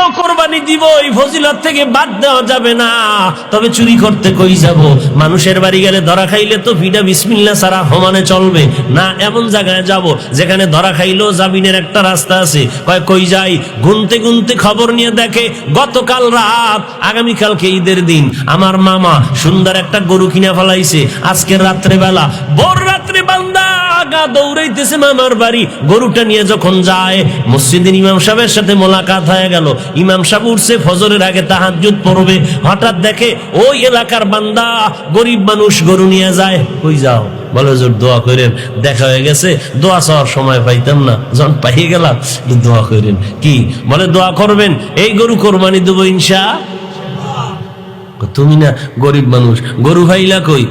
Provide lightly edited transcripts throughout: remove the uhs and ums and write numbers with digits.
বড় কোরবানি দিব, এই ফজিলত থেকে বাদ দেওয়া যাবে না। তবে চুরি করতে কই যাব? মানুষের বাড়ি গেলে ধরা খাইলে তো ফিডা বিসমিল্লাহ ছাড়া সমানে চলবে না। এমন জায়গায় যাব যেখানে ধরা খাইলেও জামিনের একটা রাস্তা আছে। কই যাই? গুনতে গুনতে খবর নিয়ে দেখে গতকাল রাত, আগামীকালকে ঈদের দিন, আমার মামা সুন্দর একটা গরু কিনা ফেলাইছে। আজকের রাত্রে বেলা, ভোর রাত্রে বান্দা আগা দৌড়াইতেছে মামার বাড়ি। গরুটা নিয়ে যখন যায়, মসজিদের ইমাম সাহেবের সাথে মোলাকাত হয়ে গেল। ইমাম সাহেব উঠছে, ফজরের আগে তাহাজ্জুদ পড়বে। হঠাৎ দেখে ওই এলাকার বান্দা, গরিব মানুষ, গরু নিয়ে যায়। কই যাও? বলে হুজুর দোয়া করেন, দেখা হয়ে গেছে, দোয়া চাওয়ার সময় পাইতাম না, যখন পাইয়ে গেলাম দোয়া করেন। কি বলে? দোয়া করবেন, এই গরু কোরবানি দেবো ইনশাআল্লাহ। তুমি না গরিব মানুষ, গরু ফাইলা কই?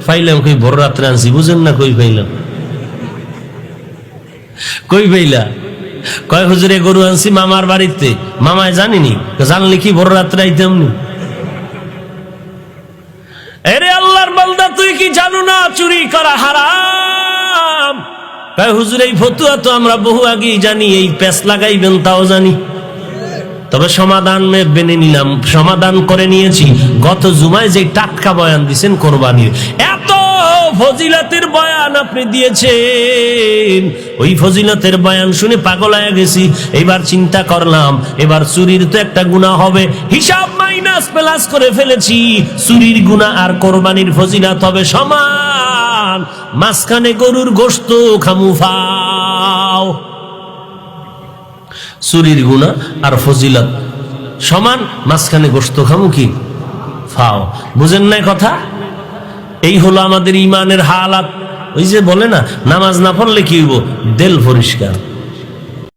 ফাইলাম কই? ভোর রাত্রে আনছি, বুঝেন না? কই ফাইলাম? কই ফাইলা? কয় হুজুরে গরু আনছি মামার বাড়িতে। মামায় জানিনি? জানলে কি ভোর রাত্রে আইতাম নি? এরে আল্লাহর বান্দা, তুই কি জানো না চুরি করা হারাম? কয় হুজুর এই ফতুয়া তো আমরা বহু আগেই জানি, এই পেস লাগাইবেন তাও জানি। তবে সমাধান মেনে নিলাম, সমাধান করে নিয়েছি। গত জুমায় যে টাটকা বয়ান দিয়েছেন কোরবানির, এত ফজিলতের বয়ান আপনি দিয়েছেন, ওই ফজিলতের বয়ান শুনে পাগল হয়ে গেছি। এবার চিন্তা করলাম, এবার চুরির তো একটা গুনাহ হবে, হিসাব মাইনাস প্লাস করে ফেলেছি। চুরির গুনাহ আর কোরবানির ফজিলত হবে সমান। মাঝখানে গরুর গোশত খামু ফাও। চুরির গুনাহ আর ফজিলত সমান, মাঝখানে গোশত খামু কি ফাও। বুঝেন না কথা? এই হলো আমাদের ইমানের হালাত। ওই যে বলে না, নামাজ না পড়লে কি হইব? দিল পরিষ্কার।